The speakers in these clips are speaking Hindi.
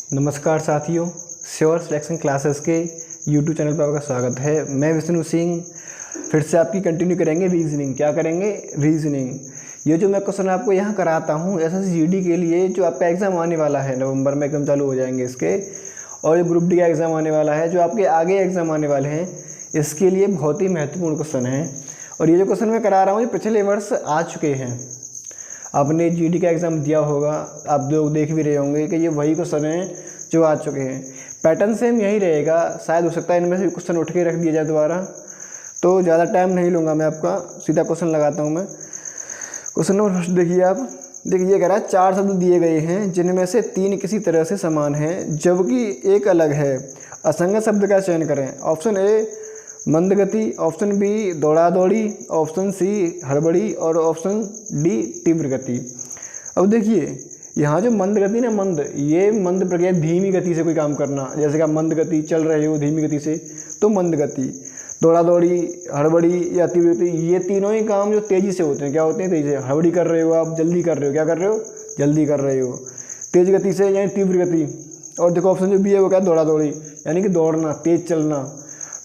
नमस्कार साथियों, श्योर सिलेक्शन क्लासेस के यूट्यूब चैनल पर आपका स्वागत है। मैं विष्णु सिंह फिर से आपकी कंटिन्यू करेंगे रीजनिंग। क्या करेंगे? रीजनिंग। ये जो मैं क्वेश्चन आपको यहाँ कराता हूँ एसएससी जीडी के लिए, जो आपका एग्ज़ाम आने वाला है नवंबर में, एग्जाम चालू हो जाएंगे इसके, और जो ग्रुप डी का एग्ज़ाम आने वाला है, जो आपके आगे एग्ज़ाम आने वाले हैं, इसके लिए बहुत ही महत्वपूर्ण क्वेश्चन है। और ये जो क्वेश्चन मैं करा रहा हूँ ये पिछले वर्ष आ चुके हैं। आपने जीडी का एग्ज़ाम दिया होगा, आप लोग देख भी रहे होंगे कि ये वही क्वेश्चन हैं जो आ चुके हैं। पैटर्न सेम यही रहेगा, शायद हो सकता है इनमें से क्वेश्चन उठ के रख दिया जाए दोबारा। तो ज़्यादा टाइम नहीं लूँगा मैं आपका, सीधा क्वेश्चन लगाता हूँ मैं। क्वेश्चन नंबर फर्स्ट देखिए आप। देखिए ये कह रहा है 4 शब्द दिए गए हैं जिनमें से 3 किसी तरह से समान हैं जबकि एक अलग है। असंगत शब्द का चयन करें। ऑप्शन ए मंद गति, ऑप्शन बी दौड़ा दौड़ी, ऑप्शन सी हड़बड़ी और ऑप्शन डी तीव्र गति। अब देखिए यहाँ जो मंद गति ना, ये मंद प्रक्रिया धीमी गति से कोई काम करना, जैसे कि आप मंद गति चल रहे हो धीमी गति से तो मंद गति, दौड़ा दौड़ी, हड़बड़ी या तीव्र गति, ये तीनों ही काम जो तेज़ी से होते हैं। क्या होते हैं? तेज़ी से। हड़बड़ी कर रहे हो आप, जल्दी कर रहे हो। क्या कर रहे हो? जल्दी कर रहे हो। तेज़ गति से यानी तीव्र गति। और देखो ऑप्शन जो बी है वो क्या? दौड़ा दौड़ी, यानी कि दौड़ना, तेज़ चलना।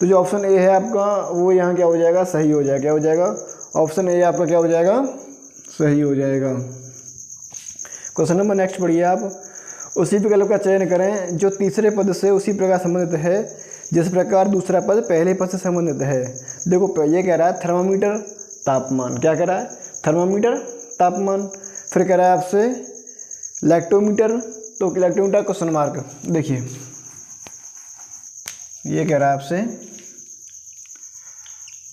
तो जो ऑप्शन ए है आपका वो यहाँ क्या हो जाएगा? सही हो जाएगा। क्या हो जाएगा? ऑप्शन ए आपका क्या हो जाएगा? सही हो जाएगा। क्वेश्चन नंबर नेक्स्ट पढ़िए आप। उसी विकल्प का चयन करें जो तीसरे पद से उसी प्रकार संबंधित है जिस प्रकार दूसरा पद पहले पद से संबंधित है। देखो ये कह रहा है थर्मामीटर तापमान। क्या कह रहा है? थर्मामीटर तापमान। फिर कह रहा है आपसे लैक्टोमीटर, तो लैक्टोमीटर क्वेश्चन मार्क। देखिए ये कह रहा है आपसे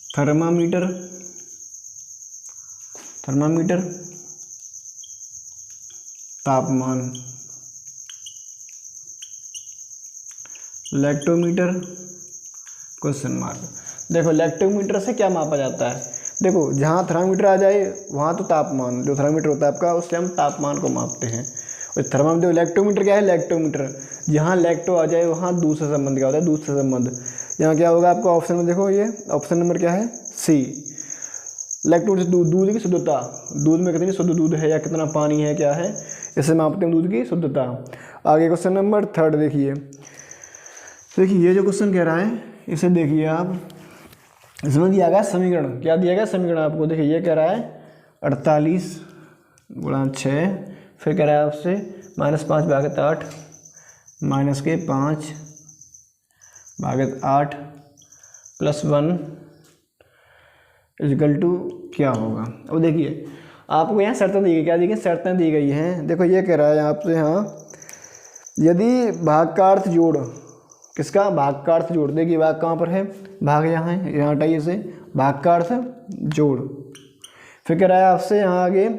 थर्मामीटर तापमान, लैक्टोमीटर क्वेश्चन मार्क। देखो लैक्टोमीटर से क्या मापा जाता है? देखो जहाँ थर्मामीटर आ जाए वहाँ तो तापमान, जो थर्मामीटर होता है आपका उससे हम तापमान को मापते हैं। और थर्मामीटर, लैक्टोमीटर क्या है? लैक्टोमीटर, जहाँ लैक्टो आ जाए वहाँ दूध से संबंध क्या होता है? दूध से संबंध। यहाँ क्या होगा आपका ऑप्शन में? देखो ये ऑप्शन नंबर क्या है? सी। लैक्टोमीटर दूध की शुद्धता, दूध में कितनी शुद्ध दूध है या कितना पानी है, क्या है, इसे मापते हैं दूध की शुद्धता। आगे क्वेश्चन नंबर थर्ड देखिए। ये जो क्वेश्चन कह रहा है इसे देखिए आप। इसमें दिया गया समीकरण। क्या दिया गया समीकरण आपको? देखिए ये कह रहा है 48 गुणा 6, फिर कह रहा है आपसे -5 भागित 8 -5 भागित 8 +1 इक्वल टू क्या होगा। अब देखिए आपको यहाँ शर्तें दी गई। क्या दी गई? शर्तें दी गई हैं। देखो ये कह रहा है आपसे, हाँ, यदि भाग का अर्थ जोड़, किसका? भाग का अर्थ जोड़। देखिए भाग कहाँ पर है? भाग यहाँ है, यहाँ हटाइए इसे। भाग का अर्थ जोड़। फिर कह रहा है आपसे यहाँ आगे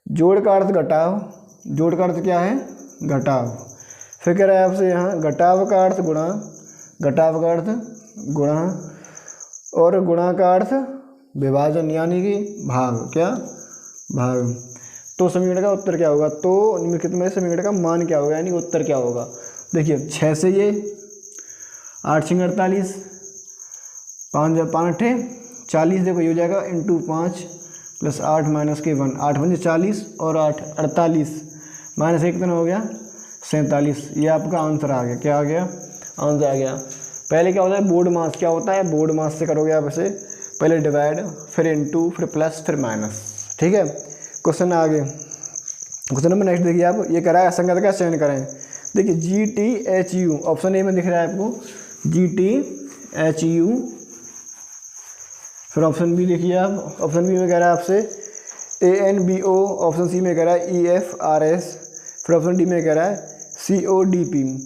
जोड़ का अर्थ घटाव। जोड़ का अर्थ क्या है? घटाव। फिर कह रहा है आपसे यहाँ घटाव का अर्थ गुणा, घटाव का अर्थ गुणा, और गुणा का अर्थ विभाजन यानी कि भाग। क्या? भाग। तो समीकरण का उत्तर क्या होगा? तो निम्नलिखित में समीकरण का मान क्या होगा, यानी उत्तर क्या होगा? देखिए 6 से ये 8 × 48, 5 8 40। देखो ये हो जाएगा इंटू 5 + 8 - 1, 8 × 40 और 8 48 -1 कितना हो गया? 47। ये आपका आंसर आ गया। क्या आ गया? आंसर आ गया। पहले क्या होता है? बोर्ड मास। क्या होता है? बोर्ड मास से करोगे आप इसे, पहले डिवाइड, फिर इंटू, फिर प्लस, फिर माइनस। ठीक है। क्वेश्चन आगे, क्वेश्चन नंबर नेक्स्ट देखिए आप। ये कह रहा है असंगत का चयन करें। देखिए GTHU ऑप्शन ए में दिख रहा है आपको, GTHU। फिर ऑप्शन बी देखिए आप। ऑप्शन बी में कह रहा है आपसे ANBO। ऑप्शन सी में कह रहा है EFRS। फिर ऑप्शन डी में कह रहा है CODP।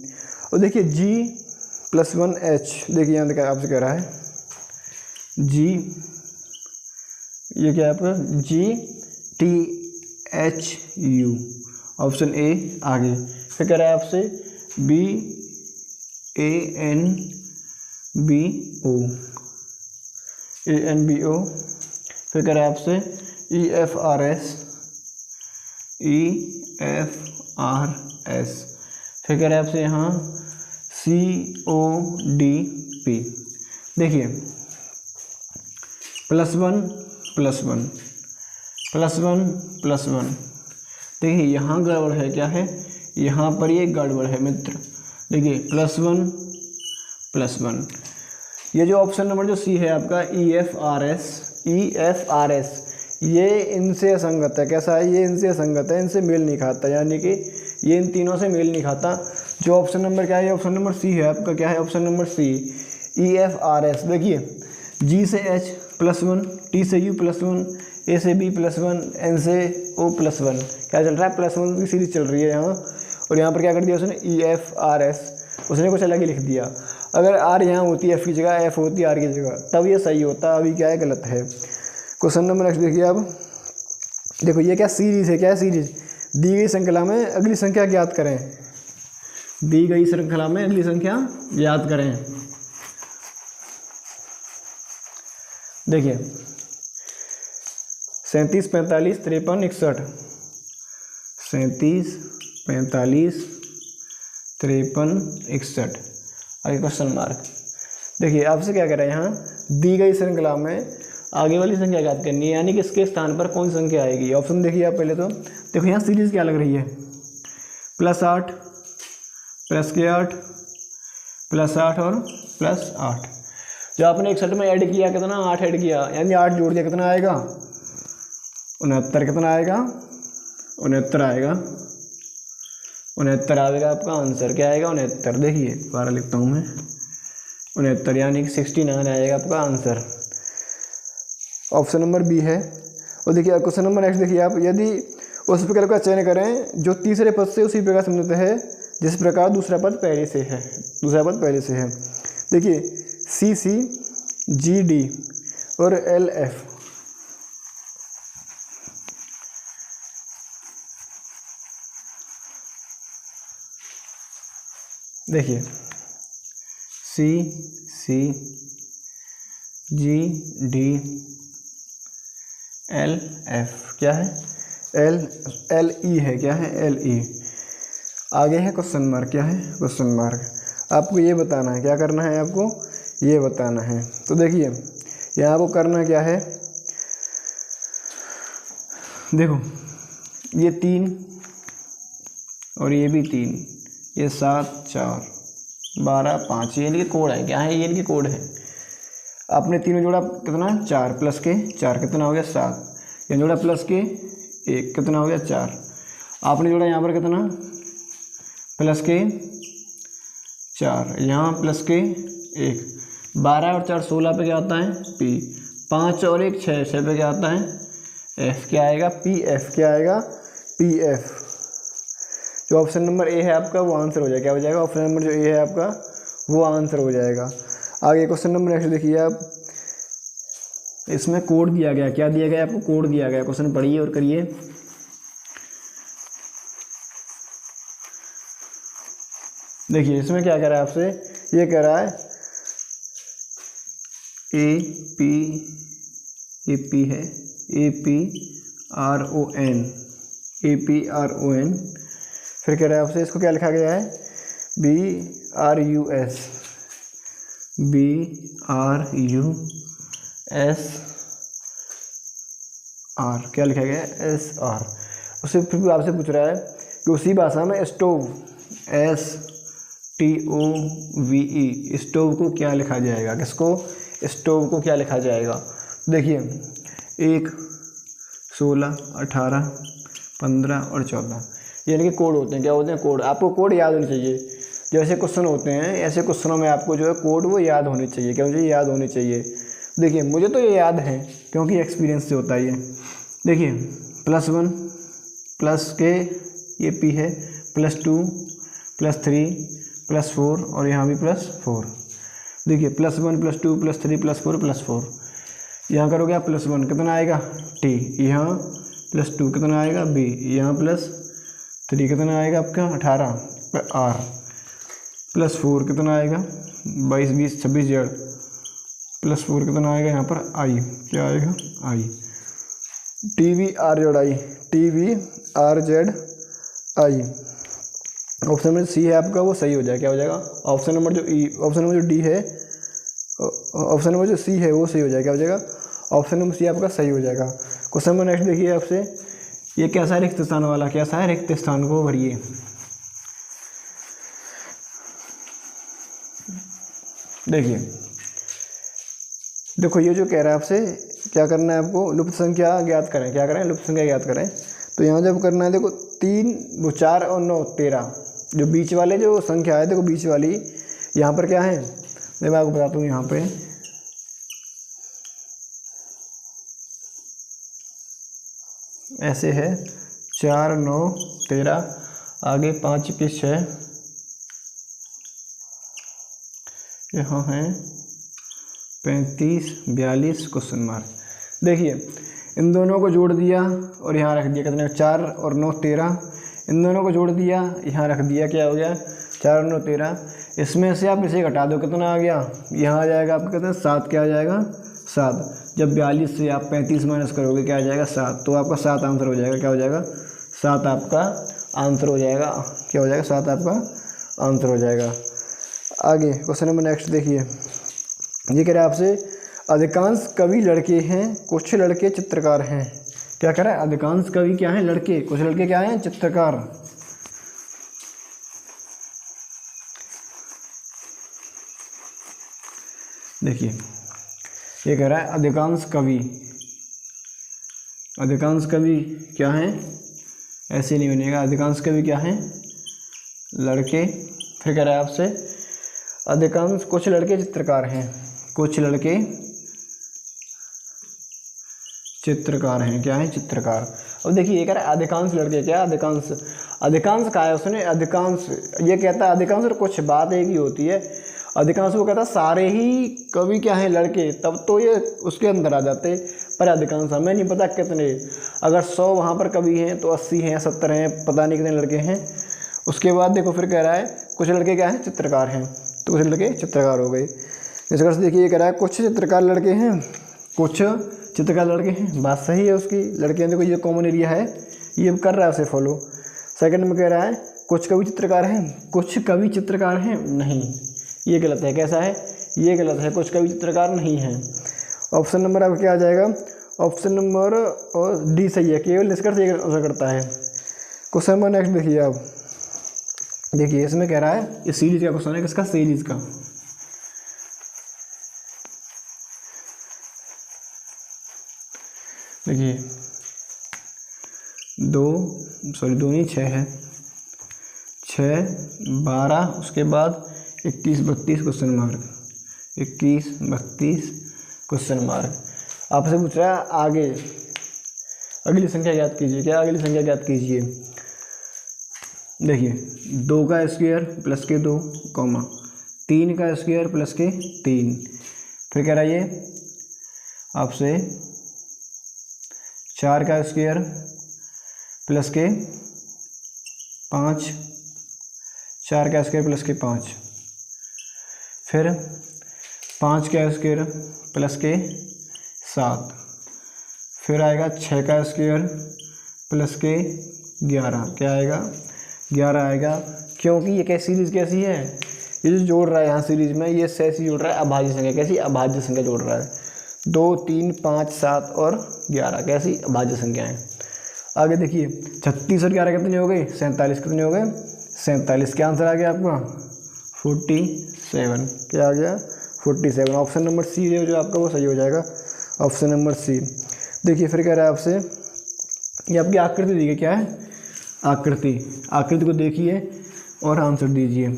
और देखिए G+1H। देखिए यहाँ देखा आपसे कह रहा है G, ये क्या है आपका? GTHU ऑप्शन ए आगे। फिर कह रहा है आपसे ANBO। फिर कह रहा है आपसे EFRS। फिर कह रहा है आपसे यहाँ CODP। देखिए +1 +1 +1। देखिए यहाँ गड़बड़ है। क्या है? यहाँ पर ये गड़बड़ है मित्र। देखिए +1 +1, ये जो ऑप्शन नंबर जो सी है आपका EFRS, ये इनसे असंगत है। कैसा है? ये इनसे असंगत है, इनसे मेल नहीं खाता, यानी कि ये इन तीनों से मेल नहीं खाता। जो ऑप्शन नंबर क्या है? ऑप्शन नंबर सी है आपका। क्या है ऑप्शन नंबर सी? EFRS। देखिए G से H +1, T से U +1, A से B +1, N से O +1। क्या चल रहा है? +1 की सीरीज चल रही है यहाँ। और यहाँ पर क्या कर दिया उसने? EFRS, उसने कुछ अलग ही लिख दिया। अगर R यहाँ होती है F की जगह, F होती है R की जगह, तब ये सही होता। अभी क्या है? गलत है। क्वेश्चन नंबर नेक्स्ट देखिए आप। देखो ये क्या सीरीज है? क्या सीरीज? दी गई श्रृंखला में अगली संख्या ज्ञात करें। दी गई श्रृंखला में अगली संख्या ज्ञात करें। देखिए 37, 45, 53, 61। 37, 45, 53, 61। आगे क्वेश्चन मार्क। देखिए आपसे क्या कह रहा है? यहाँ दी गई श्रृंखला में आगे वाली संख्या ज्ञात करनी है, यानी कि इसके स्थान पर कौन सी संख्या आएगी। ऑप्शन देखिए आप पहले तो। देखो यहाँ सीरीज क्या लग रही है? +8 +8 +8 और +8। जो आपने 61 में ऐड किया कितना? 8 ऐड किया, यानी 8 जोड़ दिया, कितना आएगा? 69। कितना आएगा? 69 आएगा। 69 आएगा आपका आंसर। क्या आएगा? 69। देखिए 12 लिखता हूँ मैं, 69, यानी कि 69 आएगा आपका आंसर। ऑप्शन नंबर बी है। और देखिए क्वेश्चन नंबर नेक्स्ट देखिए आप। यदि उस विकल्प का चयन करें जो तीसरे पद से उसी प्रकार संबंधित है जिस प्रकार दूसरा पद पहले से है। दूसरा पद पहले से है। देखिए CC, GD और LF। देखिए CC, GD, LF। क्या है? LE है। क्या है? LE। आगे है क्वेश्चन मार्क। क्या है? Question mark. आपको ये बताना है, क्या करना है आपको? ये बताना है। तो देखिए यहाँ आपको करना क्या है? देखो ये 3 और ये भी 3, ये 7, 4, 12, 5, ये इनके कोड है। क्या है? ये इनके कोड है। आपने तीनों जोड़ा कितना? 4 + के 4, कितना हो गया? 7। यहाँ जोड़ा + के 1, कितना हो गया? 4। आपने जोड़ा यहाँ पर कितना? + के 4, यहाँ + के 1। 12 और 4 16 पे क्या आता है? P। 5 और 1 6, 6 पे क्या आता है? F। क्या आएगा? PF। क्या आएगा? PF। जो ऑप्शन नंबर ए है आपका वो आंसर हो जाएगा। क्या हो जाएगा? ऑप्शन नंबर जो ए है आपका वो आंसर हो जाएगा। आगे क्वेश्चन नंबर नेक्स्ट देखिए आप। इसमें कोड दिया गया। क्या दिया गया? आपको कोड दिया गया। क्वेश्चन पढ़िए और करिए। देखिए इसमें क्या कह रहा है आपसे? ये कह रहा है AP है, APRON, APRON। फिर कह रहा है आपसे इसको क्या लिखा गया है? BRUS, क्या लिखा गया है? SR। उससे फिर आपसे पूछ रहा है कि उसी भाषा में स्टोव, STOVE, स्टोव को क्या लिखा जाएगा? किसको? स्टोव को क्या लिखा जाएगा? देखिए 1, 16, 18, 15 और 14, यानी कि कोड होते हैं। क्या होते हैं? कोड। आपको कोड याद होने चाहिए। जैसे क्वेश्चन होते हैं ऐसे क्वेश्चनों में आपको जो है कोड वो याद होने चाहिए। क्या मुझे याद होने चाहिए? देखिए मुझे तो ये याद है क्योंकि एक्सपीरियंस से होता है ये। देखिए +1 + के ये P है, +2 +3 +4 और यहाँ भी +4। देखिए +1 +2 +3 +4 +4। यहाँ करोगे आप +1 कितना आएगा? T। यहाँ +2 कितना आएगा? B। यहाँ +3 कितना आएगा आपका? 18 R। +4 कितना आएगा? 22, 20, 26 Z। +4 कितना आएगा यहाँ पर? I। क्या आएगा? I। TVRZI, TVRZI। Option number C है आपका वो सही हो जाएगा। क्या हो जाएगा? ऑप्शन नंबर जो D है, ऑप्शन नंबर जो सी है वो सही हो जाएगा। क्या हो जाएगा? ऑप्शन नंबर सी आपका सही हो जाएगा। क्वेश्चन नंबर नेक्स्ट देखिए आपसे। ये कैसा है? रिक्त स्थान वाला। कैसा है? रिक्त स्थान को भरिए। देखिए देखो ये जो कह रहा है आपसे क्या करना है आपको, लुप्त संख्या ज्ञात करें। क्या करें? लुप्त संख्या ज्ञात करें। तो यहाँ जब करना है देखो 3 वो 4 और 9 13, जो बीच वाले जो संख्या है देखो बीच वाली यहाँ पर क्या है, मैं आपको बताता हूँ। यहाँ पे ऐसे है 4 9 13, आगे 5 के 6, यहाँ है 35 42 क्वेश्चन मार्क। देखिए इन दोनों को जोड़ दिया और यहाँ रख दिया, कितने 4 और 9 13, इन दोनों को जोड़ दिया यहाँ रख दिया, क्या हो गया 4 और 9 13। इसमें से आप इसे घटा दो, कितना आ गया, यहाँ आ जाएगा आपका कितना 7, क्या आ जाएगा 7। जब 42 से आप 35 माइनस करोगे क्या आ जाएगा 7, तो आपका 7 आंसर हो जाएगा। क्या हो जाएगा 7 आपका आंसर हो जाएगा। क्या हो जाएगा 7 आपका आंसर हो जाएगा। आगे क्वेश्चन नंबर नेक्स्ट देखिए, ये कह रहा है आपसे अधिकांश कवि लड़के हैं, कुछ लड़के चित्रकार हैं। क्या कह रहा है? अधिकांश कवि क्या हैं? लड़के, कुछ लड़के क्या हैं? चित्रकार। देखिए ये कह रहा है अधिकांश कवि, अधिकांश कवि क्या हैं? ऐसे नहीं बनेगा, अधिकांश कवि क्या हैं? लड़के। फिर कह रहा है आपसे अधिकांश कुछ लड़के चित्रकार हैं, कुछ लड़के चित्रकार हैं। क्या है? चित्रकार। अब देखिए ये कह रहा है अधिकांश लड़के, क्या अधिकांश, अधिकांश कहा है उसने, अधिकांश ये कहता है अधिकांश और कुछ, बात एक ही होती है। अधिकांश वो कहता है सारे ही कवि क्या हैं? लड़के, तब तो ये उसके अंदर आ जाते, पर अधिकांश हमें नहीं पता कितने, अगर 100 वहाँ पर कवि हैं तो 80 हैं 70 हैं, पता नहीं कितने लड़के हैं। उसके बाद देखो फिर कह रहा है कुछ लड़के क्या हैं? चित्रकार हैं, तो कुछ लड़के चित्रकार हो गए। इस तरह से देखिए ये कह रहा है कुछ चित्रकार लड़के हैं, कुछ चित्रकार लड़के हैं, बात सही है उसकी। लड़के हैं देखो ये कॉमन एरिया है, ये कर रहा है उसे फॉलो। सेकंड में कह रहा है कुछ कवि चित्रकार हैं, कुछ कवि चित्रकार हैं नहीं, ये गलत है। कैसा है? ये गलत है, कुछ कवि चित्रकार नहीं हैं। ऑप्शन नंबर आपका क्या आ जाएगा? ऑप्शन नंबर और डी सही है, केवल निष्कर्ष एक असर करता है। क्वेश्चन नंबर नेक्स्ट देखिए आप, देखिए इसमें कह रहा है ये सीरीज का क्वेश्चन है, किसका? सीरीज का। देखिए 2 नहीं 6 है, 6 12, उसके बाद 21 32 क्वेश्चन मार्क, 21 32 क्वेश्चन मार्क। आपसे पूछ रहा है आगे अगली संख्या ज्ञात कीजिए। क्या अगली संख्या ज्ञात कीजिए? देखिए 2 का स्क्वायर प्लस के 2, 3 का स्क्वायर प्लस के 3। फिर कह रहा है ये आपसे 4 का स्क्वायर प्लस के 5, 4 का स्क्वायर प्लस के 5। फिर 5 का स्क्वायर प्लस के 7। फिर आएगा 6 का स्क्वायर प्लस के 11। क्या आएगा? 11 आएगा, क्योंकि ये कैसी सीरीज कैसी है, ये जो जोड़ रहा है यहाँ सीरीज में, ये ऐसी जोड़ रहा है अभाज्य संख्या। कैसी? अभाज्य संख्या जोड़ रहा है। 2 3 5 7 और 11 कैसी? अभाज्य संख्याएं। आगे देखिए 36 और 11 कितने हो गए? 47। कितने हो गए? 47। क्या आंसर आ गया आपका? 47। क्या आ गया? 47। ऑप्शन नंबर सी है जो आपका वो सही हो जाएगा, ऑप्शन नंबर सी। देखिए फिर कह रहा है आपसे ये आपकी आकृति दी गई, क्या है? आकृति। आकृति को देखिए और आंसर दीजिए।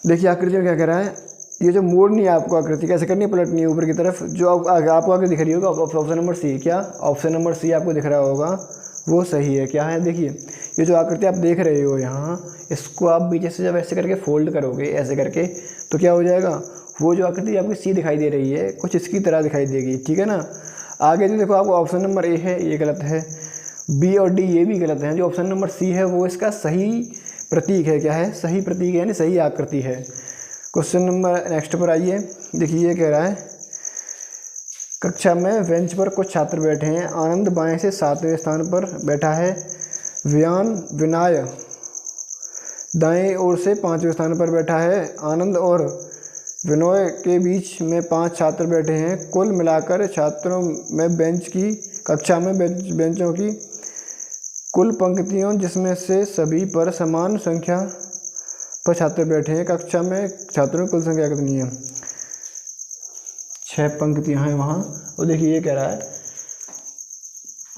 देखिए आकृति में क्या कह रहा है, ये जो मोड़नी है आपको आकृति कैसे करनी है, पलटनी है ऊपर की तरफ, जो आपको आगे दिख रही होगा ऑप्शन नंबर सी। क्या? ऑप्शन नंबर सी आपको दिख रहा होगा वो सही है। क्या है? देखिए ये जो आकृति आप देख रहे हो यहाँ, इसको आप बीच से जब ऐसे करके फोल्ड करोगे ऐसे करके, तो क्या हो जाएगा, वो जो आकृति आपकी सी दिखाई दे रही है कुछ इसकी तरह दिखाई देगी। ठीक है ना। आगे जो देखो आपको ऑप्शन नंबर ए है ये गलत है, बी और डी ये भी गलत है। जो ऑप्शन नंबर सी है वो इसका सही प्रतीक है। क्या है? सही प्रतीक है, यानी सही आकृति है। क्वेश्चन नंबर नेक्स्ट पर आइए। देखिए ये कह रहा है कक्षा में बेंच पर कुछ छात्र बैठे हैं। आनंद बाएं से 7वें स्थान पर बैठा है, विनय दाएं ओर से 5वें स्थान पर बैठा है। आनंद और विनय के बीच में 5 छात्र बैठे हैं। कुल मिलाकर छात्रों में कक्षा में बेंचों की कुल पंक्तियों जिसमें से सभी पर समान संख्या पर छात्र बैठे हैं। कक्षा में छात्रों की कुल संख्या कितनी है? 6 पंक्तियाँ हैं वहाँ। और देखिए ये कह रहा है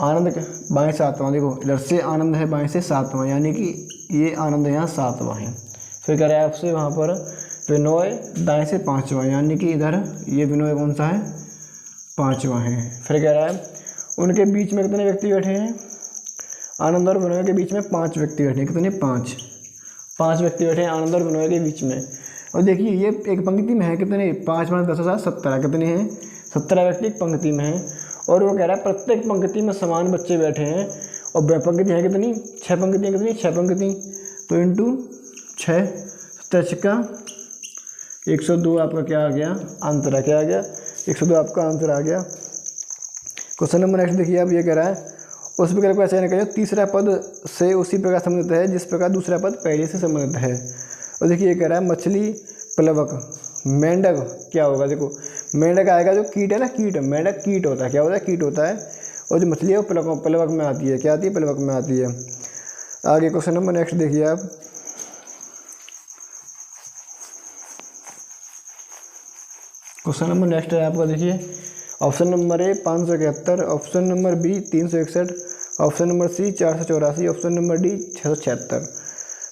आनंद बाएं सातवां, देखो इधर से आनंद है बाएं से सातवां, यानी कि ये आनंद यहाँ सातवां है। फिर कह रहा है आपसे वहाँ पर विनोय दाएं से पाँचवां, यानी कि इधर ये विनोय कौन सा है? पाँचवां है। फिर कह रहा है उनके बीच में कितने व्यक्ति बैठे हैं? आनंद और विनोय के बीच में 5 व्यक्ति बैठे हैं। कितने? 5 व्यक्ति बैठे हैं आनंद और विनोय के बीच में। और देखिए ये एक पंक्ति में है, कितने? 5 × 10 = 17, कितने हैं? 17 व्यक्ति एक पंक्ति में हैं। और वो कह रहा है प्रत्येक पंक्ति में समान बच्चे बैठे हैं। और पंक्ति है कितनी? 6 पंक्तियाँ। कितनी? 6 पंक्ति। तो इंटू 6, 7 का 102 आपका क्या आ गया? आंसर। क्या आ गया? 102 आपका आंसर आ गया। क्वेश्चन नंबर नेक्स्ट देखिए, आप ये कह रहा है उस विकल्प को ऐसे निकालिए तीसरा पद से उसी प्रकार संबंधित है जिस प्रकार दूसरा पद पहले से संबंधित है। और देखिए ये कह रहा है मछली, प्लवक, मेंढक क्या होगा? देखो मेंढक आएगा जो कीट है ना, कीट। मेंढक कीट होता है। क्या होता है? कीट होता है। और जो मछली है वो प्लवक में आती है। क्या आती है? प्लवक में आती है। आगे क्वेश्चन नंबर नेक्स्ट देखिए आप, क्वेश्चन नंबर नेक्स्ट है आपका। देखिए option number A 571, option number B 361, option number C 484, option number D 676।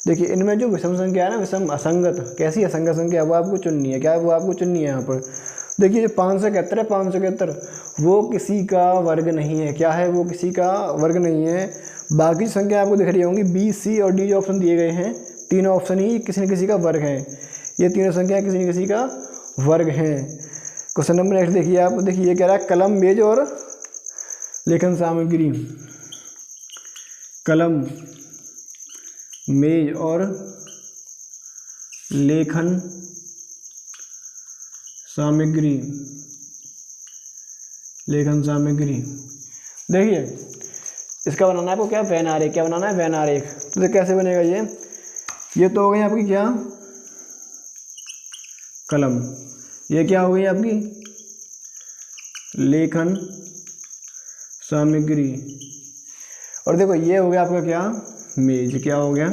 देखिए इनमें जो विषम संख्या है ना, विषम असंगत, कैसी असंगत संख्या वो आपको चुननी है। क्या है? वो आपको चुननी है यहाँ पर। देखिए जो 571 है, 571 वो किसी का वर्ग नहीं है। क्या है? वो किसी का वर्ग नहीं है। बाकी संख्या आपको दिख रही होंगी बी, सी और डी जो ऑप्शन दिए गए हैं, तीनों ऑप्शन ही किसी न किसी का वर्ग है। ये तीनों संख्या किसी न किसी का वर्ग हैं। क्वेश्चन नंबर नेक्स्ट देखिए आप। देखिए ये कह रहा है कलम, मेज और लेखन सामग्री। कलम, मेज और लेखन सामग्री। लेखन सामग्री। देखिए इसका बनाना है आपको क्या? वैन आरेख। क्या बनाना है? वैन आरेख। तो कैसे बनेगा ये तो हो गई आपकी क्या? कलम। ये क्या हो गई आपकी? लेखन सामग्री। और देखो ये हो गया आपका क्या? मेज। क्या हो गया?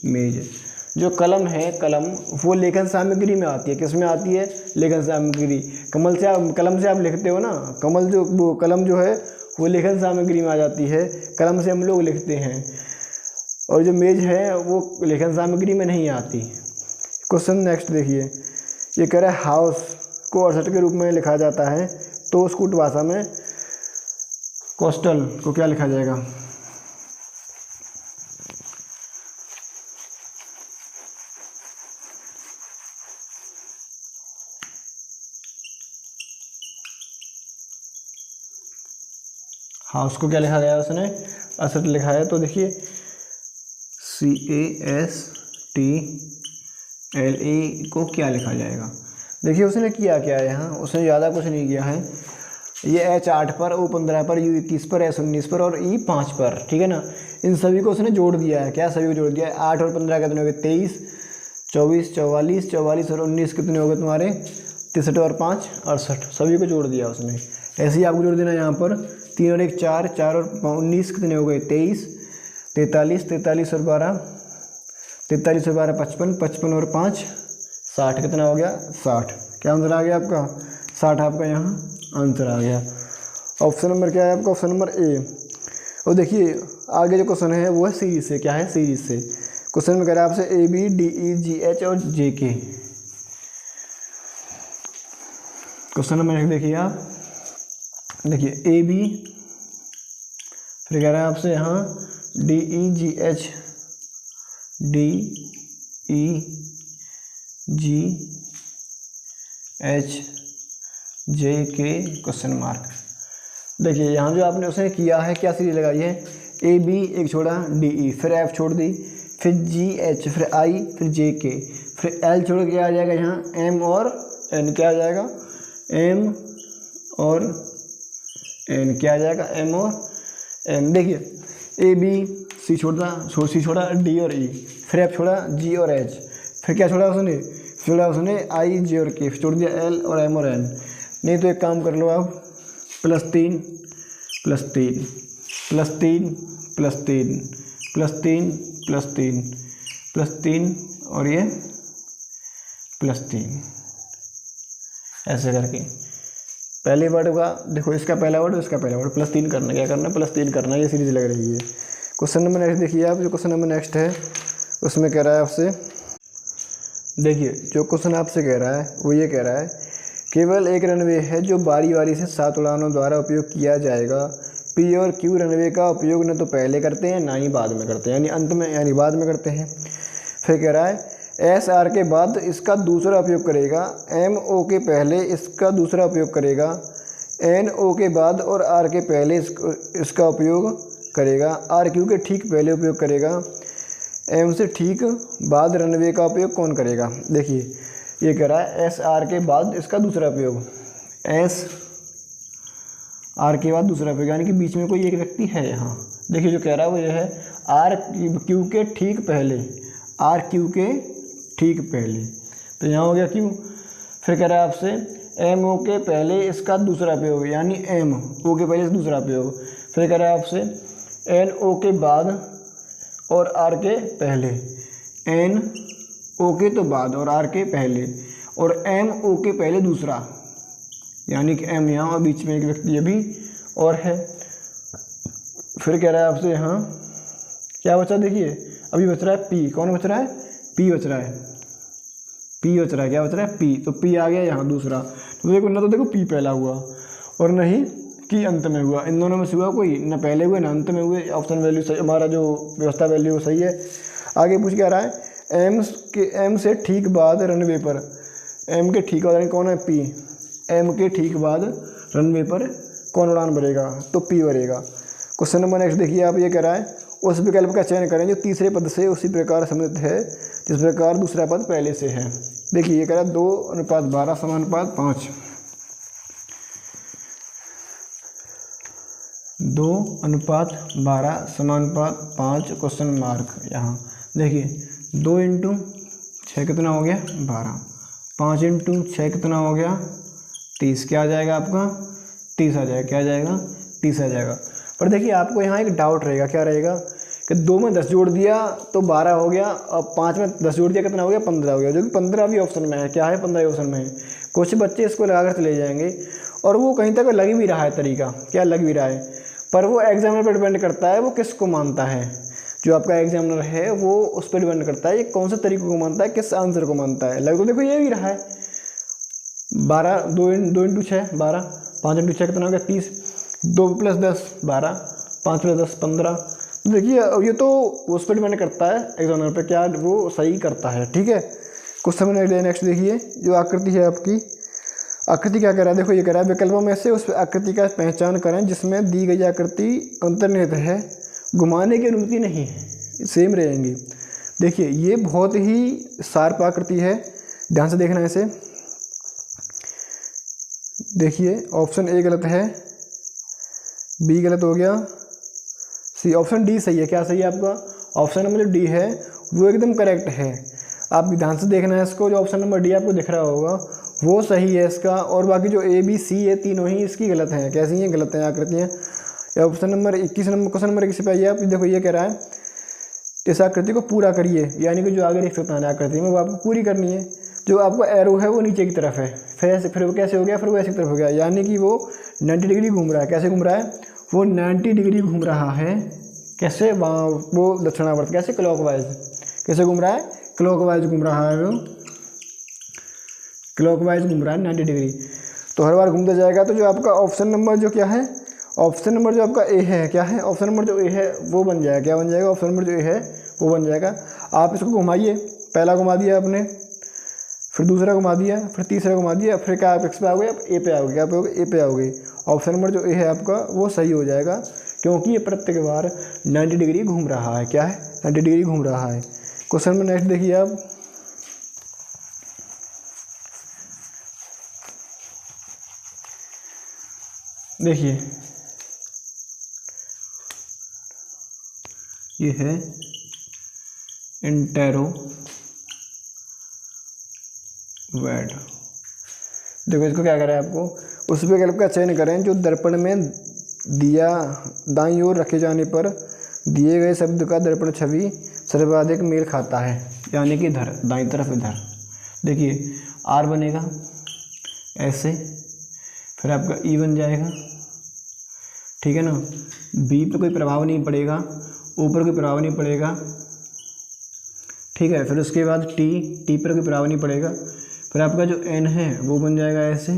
मेज। जो कलम है, कलम वो लेखन सामग्री में आती है। किस में आती है? लेखन सामग्री। कलम से आप लिखते हो ना, वो कलम जो है वो लेखन सामग्री में आ जाती है। कलम से हम लोग लिखते हैं। और जो मेज है वो लेखन सामग्री में नहीं आती। क्वेश्चन नेक्स्ट देखिए, ये कह रहा है हाउस को 68 के रूप में लिखा जाता है, तो उस कूट भाषा में कोस्टल को क्या लिखा जाएगा? हाउस को क्या लिखा गया? उसने 68 लिखा है। तो देखिए CASTLE को क्या लिखा जाएगा? देखिए उसने किया क्या है यहाँ? उसने ज़्यादा कुछ नहीं किया है। ये H8 पर, O15 पर, U21 पर, S19 पर और E5 पर, ठीक है ना, इन सभी को उसने जोड़ दिया है। क्या? सभी को जोड़ दिया है। 8 और 15 कितने हो गए? 23, 24, 44, 44 और 19 कितने हो गए तुम्हारे? 63 और 5 68। सभी को जोड़ दिया उसने। ऐसे ही आपको जोड़ देना यहाँ पर। 3 और 1 4, 4 और 19 कितने हो गए? 23, 43, 43 और 12, 43 और 12 55, 55 और 5 60। कितना हो गया? 60। क्या आंसर आ गया आपका? 60 आपका यहाँ आंसर आ गया। ऑप्शन नंबर क्या है आपका? ऑप्शन नंबर ए। और देखिए आगे जो क्वेश्चन है वो है सीरीज से। क्या है? सीरीज से। क्वेश्चन में कह रहा है आपसे AB, DE, GH और JK। क्वेश्चन नंबर 1 देखिए आप। देखिए AB, फिर कह रहा है आपसे यहाँ DE, GH, DE, GH, JK question mark. देखिए यहाँ जो आपने उसने किया है, क्या सीरीज लगाई है? AB एक छोड़ा, DE, फिर F छोड़ दी, फिर GH, फिर I, फिर JK, फिर L छोड़ के आ जाएगा यहाँ M और N। क्या आ जाएगा? M और N। क्या आ जाएगा? M और N। देखिए AB, C छोड़ा D और E, फिर F छोड़ा G और H, फिर क्या छोड़ा उसने? I, J और K, छोड़ दिया L और M और N। नहीं तो एक काम कर लो आप, +3 +3 +3 +3 +3 +3 +3 और ये +3, ऐसे करके पहले वर्ड का देखो, इसका पहला वर्ड इसका पहला वर्ड, +3 करना, क्या करना, +3 करना, ये सीरीज लग रही है। क्वेश्चन नंबर नेक्स्ट देखिए आप, जो क्वेश्चन नंबर नेक्स्ट है उसमें कह रहा है आपसे, देखिए जो क्वेश्चन आपसे कह रहा है वो ये कह रहा है, केवल एक रनवे है जो बारी बारी से 7 उड़ानों द्वारा उपयोग किया जाएगा। पी और क्यू रनवे का उपयोग न तो पहले करते हैं ना ही बाद में करते हैं, यानी अंत में, यानी बाद में करते हैं। फिर कह रहा है एस आर के बाद इसका दूसरा उपयोग करेगा, एम ओ के पहले इसका दूसरा उपयोग करेगा, एन ओ के बाद और आर के पहले इसका उपयोग करेगा, आर क्यू के ठीक पहले उपयोग करेगा, एम से ठीक बाद रनवे का उपयोग कौन करेगा। देखिए ये कह रहा है एस आर के बाद इसका दूसरा उपयोग, एस आर के बाद दूसरा उपयोग, यानी कि बीच में कोई एक व्यक्ति है यहाँ। देखिए जो कह रहा है वो ये है आर क्यू के ठीक पहले, आर क्यू के ठीक पहले, तो यहाँ हो गया क्यू। फिर कह रहा है आपसे एम ओ के पहले इसका दूसरा उपयोग, यानी एम ओ के पहले दूसरा उपयोग। फिर कह रहा है आपसे एन ओ के बाद और आर के पहले, एन ओ के तो बाद और आर के पहले, और एम ओ के पहले दूसरा, यानी कि एम यहाँ और बीच में एक व्यक्ति अभी और है। फिर कह रहा है आपसे यहाँ क्या बचा, देखिए अभी बच रहा है पी, कौन बच रहा है, पी बच रहा है, पी बच रहा है, क्या बच रहा है, पी, तो पी आ गया यहाँ दूसरा। तो देखो ना, तो देखो पी पहला हुआ और न ही कि अंत में हुआ, इन दोनों में से हुआ कोई, न पहले हुए ना अंत में हुए। ऑप्शन वैल्यू सही, हमारा जो व्यवस्था वैल्यू सही है। आगे पूछ क्या रहा है, एम से ठीक बाद रनवे पर, एम के ठीक बाद कौन है, पी, एम के ठीक बाद रनवे पर कौन उड़ान भरेगा, तो पी भरेगा। क्वेश्चन नंबर नेक्स्ट देखिए आप, ये कह रहा है उस विकल्प का चयन करें जो तीसरे पद से उसी प्रकार संबंधित है जिस प्रकार दूसरा पद पहले से है। देखिए ये कह रहा है 2:12 = 5, 2:12 = 5 क्वेश्चन मार्क। यहाँ देखिए 2 × 6 कितना हो गया, 12, 5 × 6 कितना हो गया, 30, क्या आ जाएगा आपका, 30 आ जाएगा, क्या आ जाएगा, 30 आ जाएगा। पर देखिए आपको यहाँ एक डाउट रहेगा, क्या रहेगा कि 2 में 10 जोड़ दिया तो 12 हो गया, और 5 में 10 जोड़ दिया कितना हो गया, 15 हो गया, जो कि 15 भी ऑप्शन में है। क्या है, 15 ऑप्शन में है। कुछ बच्चे इसको लगाकर चले जाएंगे और वो कहीं तक लग भी रहा है तरीका, क्या लग भी रहा है, पर वो एग्जामिनर पर डिपेंड करता है, वो किसको मानता है। जो आपका एग्जामिनर है वो उस पर डिपेंड करता है, ये कौन से तरीके को मानता है, किस आंसर को मानता है। लग तो देखो ये भी रहा है 12, 2 × 6 12, 5 × 6 कितना हो गया, 30, 2 + 10 12, 5 + 10 15। देखिए ये तो उस पर डिपेंड करता है एग्जामिनर पे, क्या वो सही करता है, ठीक है। क्वेश्चन नेक्स्ट देखिए, जो आकृति है आपकी, आकृति क्या कह रहा है, देखो ये कह रहा है विकल्पों में से उस आकृति का पहचान करें जिसमें दी गई आकृति अंतर्निहित है, घुमाने की अनुमति नहीं है, सेम रहेंगी। देखिए ये बहुत ही शार्प आकृति है, ध्यान से देखना इसे। देखिए ऑप्शन ए गलत है, बी गलत हो गया, सी, ऑप्शन डी सही है। क्या सही है आपका, ऑप्शन नंबर जो डी है वो एकदम करेक्ट है। आप ध्यान से देखना है इसको, जो ऑप्शन नंबर डी आपको दिख रहा होगा वो सही है इसका, और बाकी जो ए बी सी है तीनों ही इसकी गलत हैं। कैसी हैं, गलत हैं आकृतियाँ। Option number 21 number, question number 21 पे आइए आप। देखो ये कह रहा है इस आकृति को पूरा करिए, यानी कि जो आगे देख सकते हैं आकृति में वो आपको पूरी करनी है। जो आपका एरो है वो नीचे की तरफ है, फिर वो कैसे हो गया, फिर वो ऐसी तरफ हो गया, यानी कि वो 90 डिग्री घूम रहा है। कैसे घूम रहा है, वो 90 डिग्री घूम रहा है। कैसे, वो दक्षिणावर्त, कैसे, क्लॉकवाइज। कैसे घूम रहा है, क्लॉकवाइज घूम रहा है, वो क्लॉकवाइज घूम रहा है 90 डिग्री। तो हर बार घूमता जाएगा। तो जो आपका ऑप्शन नंबर जो क्या है, ऑप्शन नंबर जो आपका ए है, क्या है, ऑप्शन नंबर जो ए है वो बन जाएगा। क्या बन जाएगा, ऑप्शन नंबर जो ए है वो बन जाएगा। आप इसको घुमाइए, पहला घुमा दिया आपने, फिर दूसरा घुमा दिया, फिर तीसरा घुमा दिया, फिर क्या आप एक्स पे आओगे, आप ए पे आओगे, क्या पे आओगे, ए पे आओगे। ऑप्शन नंबर जो ए है आपका वो सही हो जाएगा, क्योंकि ये प्रत्येक बार 90 डिग्री घूम रहा है। क्या है, 90 डिग्री घूम रहा है। क्वेश्चन में नेक्स्ट देखिए आप, देखिए ये है इंटेरोवैड। देखो इसको क्या करें, आपको उस विकल्प का चयन करें जो दर्पण में दिया दाईं ओर रखे जाने पर दिए गए शब्द का दर्पण छवि सर्वाधिक मेल खाता है, यानी कि इधर दाईं तरफ इधर देखिए आर बनेगा ऐसे, फिर आपका ई बन जाएगा, ठीक है ना। बी पे कोई प्रभाव नहीं पड़ेगा, ऊपर कोई प्रभाव नहीं पड़ेगा, ठीक है। फिर उसके बाद टी पर कोई प्रभाव नहीं पड़ेगा, फिर आपका जो एन है वो बन जाएगा ऐसे,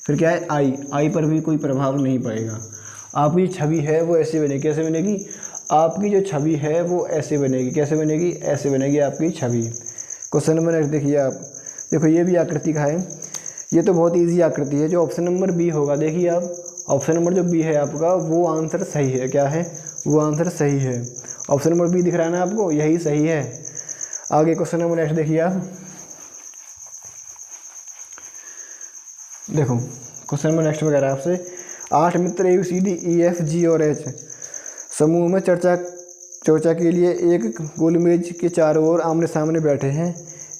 फिर क्या है आई पर भी कोई प्रभाव नहीं पड़ेगा। आपकी छवि है वो ऐसे बनेगी, कैसे बनेगी, आपकी जो छवि है वो ऐसे बनेगी, कैसे बनेगी, ऐसे बनेगी आपकी छवि। क्वेश्चन नंबर नेक्स्ट देखिए आप, देखो ये भी आकृति का है, ये तो बहुत इजी आकृति है। जो ऑप्शन नंबर बी होगा, देखिए आप ऑप्शन नंबर जो बी है आपका वो आंसर सही है, क्या है, वो आंसर सही है। ऑप्शन नंबर बी दिख रहा है ना आपको, यही सही है। आगे क्वेश्चन नंबर नेक्स्ट देखिए आप, देखो क्वेश्चन नंबर नेक्स्ट वगैरह आपसे 8 मित्र ABCDEFG और H समूह में चर्चा के लिए एक गोल मेज के चारों ओर आमने सामने बैठे हैं।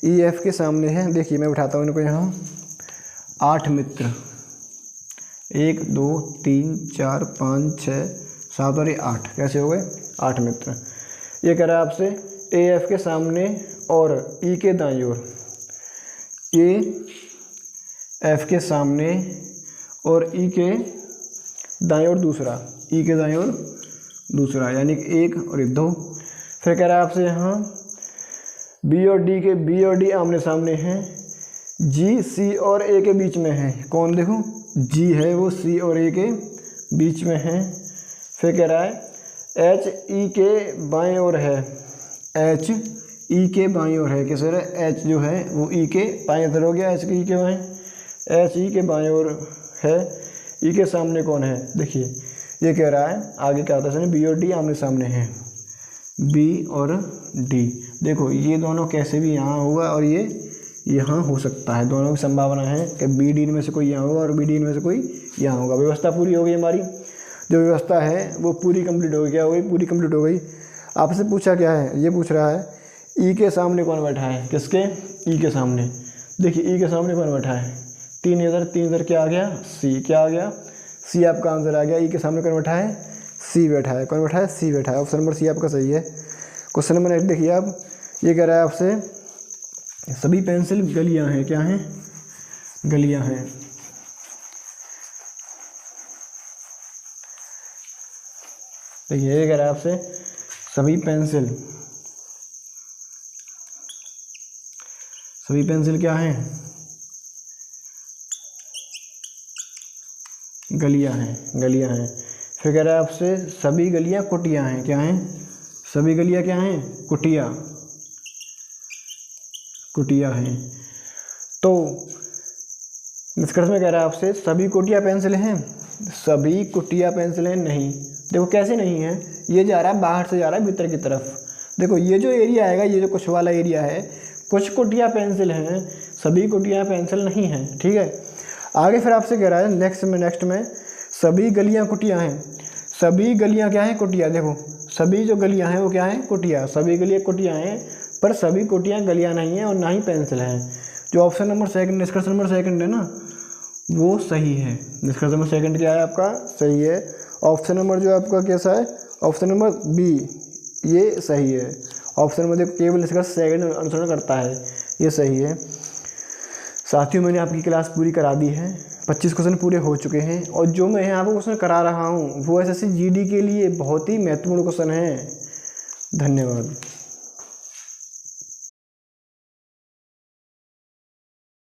EF के सामने हैं, देखिए मैं उठाता हूँ इनको यहाँ। 8 मित्र, 1 2 3 4 5 6 7 और ये 8, कैसे हो गए 8 मित्र। ये कह रहा है आपसे AF के सामने और E के दाईं ओर, AF के सामने और E के दाईं ओर दूसरा, E के दाईं ओर दूसरा, यानी कि 1 और 2। फिर कह रहा है आपसे यहाँ B और D आमने सामने हैं, G C और A के बीच में है। कौन, देखो G है वो C और A के बीच में है। फिर कह रहा है H E के बाएं ओर है, H E के बाएं ओर है, कैसे है, H जो है वो E के बाएं इधर हो गया, H के E के बाएं, H E के बाएं ओर है, E के सामने कौन है, देखिए ये कह रहा है आगे क्या होता है, B और D आमने सामने हैं, B और D। देखो ये दोनों कैसे भी यहाँ होगा और ये यहाँ हो सकता है, दोनों की संभावना है कि BD में से कोई यहाँ होगा और BD में से कोई यहाँ होगा। व्यवस्था पूरी हो गई हमारी, जो व्यवस्था है वो पूरी कंप्लीट हो गई, क्या हो गई, पूरी कंप्लीट हो गई। आपसे पूछा क्या है, ये पूछ रहा है E के सामने कौन बैठा है, किसके, E के सामने। देखिए E के सामने कौन बैठा है, 3 इधर क्या आ गया, C, क्या आ गया, C आपका आंसर आ गया। E के सामने कौन बैठा है, C बैठा है, कौन बैठा है, C बैठा है। ऑप्शन नंबर C आपका सही है। क्वेश्चन नंबर 1 देखिए आप, ये कह रहा है आपसे सभी पेंसिल गलियां हैं, क्या हैं, गलियां हैं। देखिए ये कह रहा है आपसे सभी पेंसिल क्या हैं, गलियां हैं। फिर कह रहा है आपसे सभी गलियां कुटिया हैं, क्या हैं, सभी गलियां क्या हैं, कुटिया हैं। तो निष्कर्ष में कह रहा है आपसे सभी कुटिया पेंसिल हैं, सभी कुटिया पेंसिल हैं नहीं। देखो कैसे नहीं है, ये जा रहा है बाहर से जा रहा है भीतर की तरफ। देखो ये जो एरिया आएगा, ये जो कुछ वाला एरिया है, कुछ कुटिया पेंसिल हैं, सभी कुटिया पेंसिल नहीं है, ठीक है। आगे फिर आपसे कह रहा है नेक्स्ट में सभी गलियां कुटिया हैं, सभी गलियां क्या हैं, कुटिया। देखो सभी जो गलियां हैं वो क्या हैं, कुटिया, सभी गलियां कुटिया हैं, पर सभी कुटियां गलियां नहीं हैं और ना ही पेंसिल हैं। जो ऑप्शन नंबर 2 निष्कर्ष नंबर 2 है ना वो सही है। निष्कर्ष नंबर 2 क्या है आपका, सही है। ऑप्शन नंबर जो आपका कैसा है, ऑप्शन नंबर बी, ये सही है। ऑप्शन नंबर देखो केवल निष्कर्ष 2 अनुसरण करता है, ये सही है। साथियों मैंने आपकी क्लास पूरी करा दी है, 25 क्वेश्चन पूरे हो चुके हैं और जो मैं यहाँ पर क्वेश्चन करा रहा हूँ वो SSC GD के लिए बहुत ही महत्वपूर्ण क्वेश्चन है। धन्यवाद।